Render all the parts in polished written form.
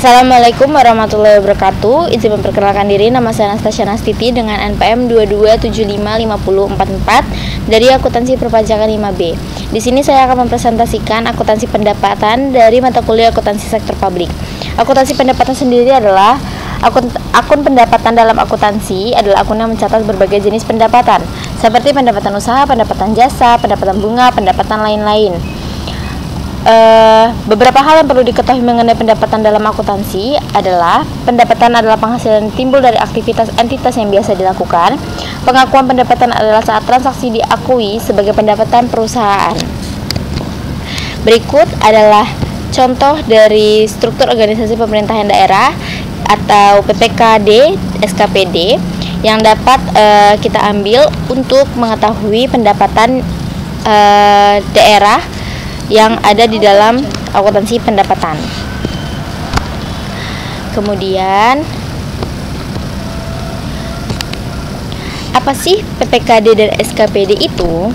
Assalamualaikum warahmatullahi wabarakatuh. Izin memperkenalkan diri, nama saya Anastasia Nastiti dengan NPM 22755044 dari Akuntansi Perpajakan 5B. Di sini saya akan mempresentasikan akuntansi pendapatan dari mata kuliah akuntansi sektor publik. Akuntansi pendapatan sendiri adalah akun pendapatan dalam akuntansi adalah akun yang mencatat berbagai jenis pendapatan seperti pendapatan usaha, pendapatan jasa, pendapatan bunga, pendapatan lain-lain. Beberapa hal yang perlu diketahui mengenai pendapatan dalam akuntansi adalah pendapatan adalah penghasilan yang timbul dari aktivitas entitas yang biasa dilakukan. Pengakuan pendapatan adalah saat transaksi diakui sebagai pendapatan perusahaan. Berikut adalah contoh dari struktur organisasi pemerintahan daerah atau PPKD, SKPD yang dapat kita ambil untuk mengetahui pendapatan daerah yang ada di dalam akuntansi pendapatan. Kemudian, apa sih PPKD dan SKPD itu?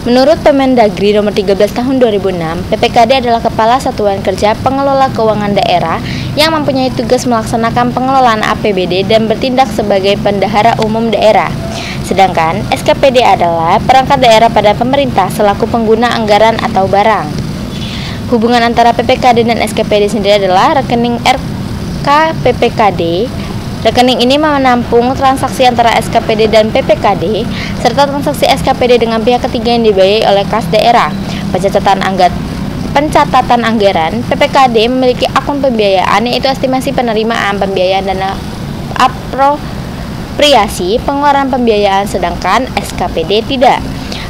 Menurut Permendagri nomor 13 tahun 2006, PPKD adalah Kepala Satuan Kerja Pengelola Keuangan Daerah yang mempunyai tugas melaksanakan pengelolaan APBD dan bertindak sebagai bendahara umum daerah. Sedangkan SKPD adalah perangkat daerah pada pemerintah selaku pengguna anggaran atau barang. Hubungan antara PPKD dan SKPD sendiri adalah rekening RKPPKD. Rekening ini menampung transaksi antara SKPD dan PPKD serta transaksi SKPD dengan pihak ketiga yang dibiayai oleh kas daerah. Pencatatan anggaran, PPKD memiliki akun pembiayaan yaitu estimasi penerimaan pembiayaan dana apropriasi pengeluaran pembiayaan, sedangkan SKPD tidak.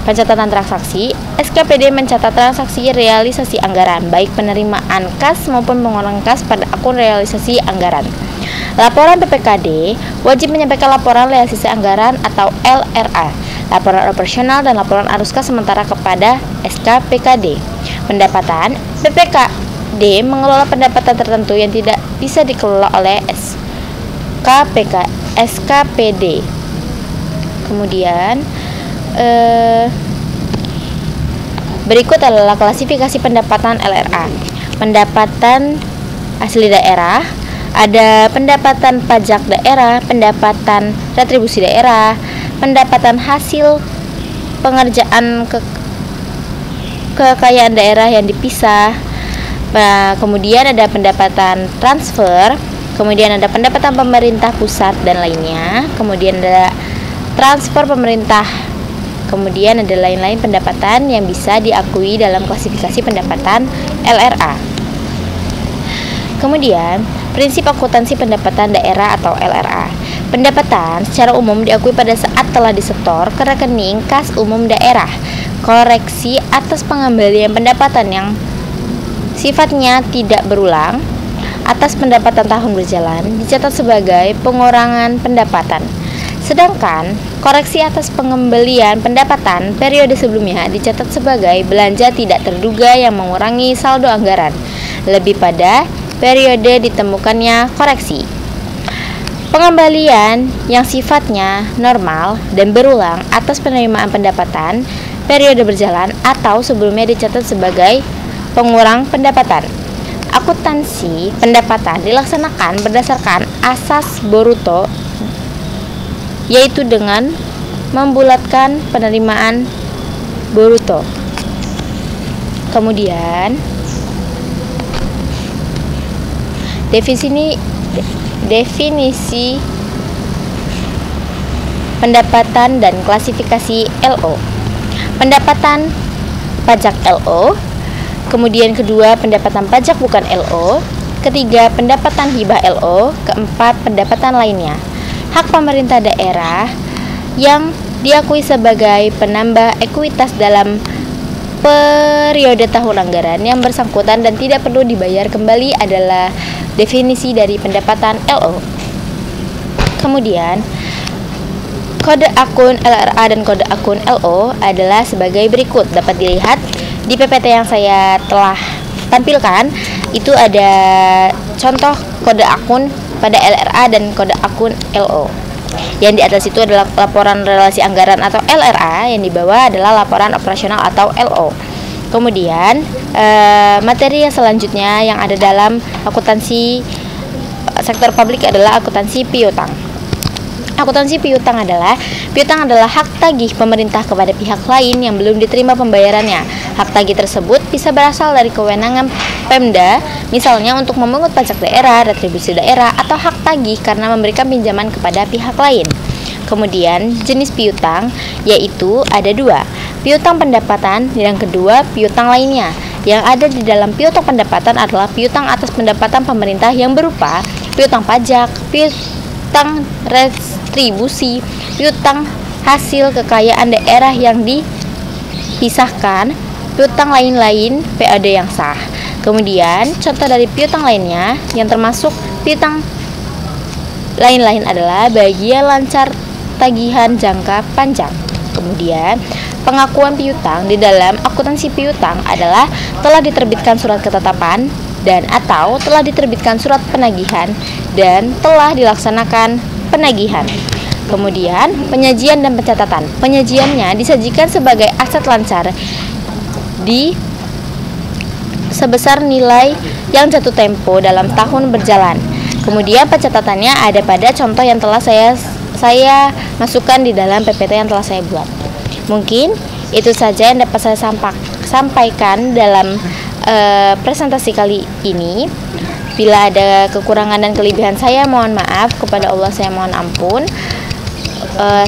Pencatatan transaksi, SKPD mencatat transaksi realisasi anggaran baik penerimaan kas maupun pengeluaran kas pada akun realisasi anggaran. Laporan PPKD wajib menyampaikan laporan realisasi anggaran atau LRA, laporan operasional dan laporan arus kas sementara kepada SKPKD. Pendapatan, PPKD mengelola pendapatan tertentu yang tidak bisa dikelola oleh SKPD. Kemudian berikut adalah klasifikasi pendapatan LRA. Pendapatan asli daerah, ada pendapatan pajak daerah, pendapatan retribusi daerah, pendapatan hasil pengerjaan kekayaan daerah yang dipisah. Kemudian ada pendapatan transfer, kemudian ada pendapatan pemerintah pusat dan lainnya, kemudian ada transfer pemerintah, kemudian ada lain-lain pendapatan yang bisa diakui dalam klasifikasi pendapatan LRA. Kemudian, prinsip akuntansi pendapatan daerah atau LRA. Pendapatan secara umum diakui pada saat telah disetor ke rekening kas umum daerah. Koreksi atas pengembalian pendapatan yang sifatnya tidak berulang atas pendapatan tahun berjalan dicatat sebagai pengurangan pendapatan. Sedangkan koreksi atas pengembalian pendapatan periode sebelumnya dicatat sebagai belanja tidak terduga yang mengurangi saldo anggaran. Lebih pada periode ditemukannya koreksi. Pengembalian yang sifatnya normal dan berulang atas penerimaan pendapatan periode berjalan atau sebelumnya dicatat sebagai pengurang pendapatan. Akuntansi pendapatan dilaksanakan berdasarkan asas Boruto, yaitu dengan membulatkan penerimaan Boruto. Kemudian definisi pendapatan dan klasifikasi LO. Pendapatan pajak LO, kemudian kedua pendapatan pajak bukan LO, ketiga pendapatan hibah LO, keempat pendapatan lainnya. Hak pemerintah daerah yang diakui sebagai penambah ekuitas dalam periode tahun anggaran yang bersangkutan dan tidak perlu dibayar kembali adalah definisi dari pendapatan LO. Kemudian, kode akun LRA dan kode akun LO adalah sebagai berikut. Dapat dilihat di PPT yang saya telah tampilkan, itu ada contoh kode akun pada LRA dan kode akun LO. Yang di atas itu adalah laporan relasi anggaran atau LRA, yang di bawah adalah laporan operasional atau LO. Kemudian materi yang selanjutnya yang ada dalam akuntansi sektor publik adalah akuntansi piutang. Akuntansi piutang adalah hak tagih pemerintah kepada pihak lain yang belum diterima pembayarannya. Hak tagih tersebut bisa berasal dari kewenangan Pemda, misalnya untuk memungut pajak daerah, retribusi daerah, atau hak tagih karena memberikan pinjaman kepada pihak lain. Kemudian jenis piutang yaitu ada dua, piutang pendapatan dan kedua piutang lainnya. Yang ada di dalam piutang pendapatan adalah piutang atas pendapatan pemerintah yang berupa piutang pajak, piutang retribusi, piutang hasil kekayaan daerah yang dipisahkan, piutang lain-lain PAD yang sah. Kemudian contoh dari piutang lainnya yang termasuk piutang lain-lain adalah bagian lancar tagihan jangka panjang. Kemudian pengakuan piutang di dalam akuntansi piutang adalah telah diterbitkan surat ketetapan dan atau telah diterbitkan surat penagihan dan telah dilaksanakan penagihan. Kemudian penyajian dan pencatatan. Penyajiannya disajikan sebagai aset lancar di sebesar nilai yang jatuh tempo dalam tahun berjalan. Kemudian pencatatannya ada pada contoh yang telah saya masukkan di dalam PPT yang telah saya buat. Mungkin itu saja yang dapat saya sampaikan dalam presentasi kali ini. Bila ada kekurangan dan kelebihan saya mohon maaf, kepada Allah saya mohon ampun.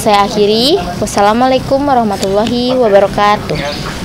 Saya akhiri. Wassalamualaikum warahmatullahi wabarakatuh.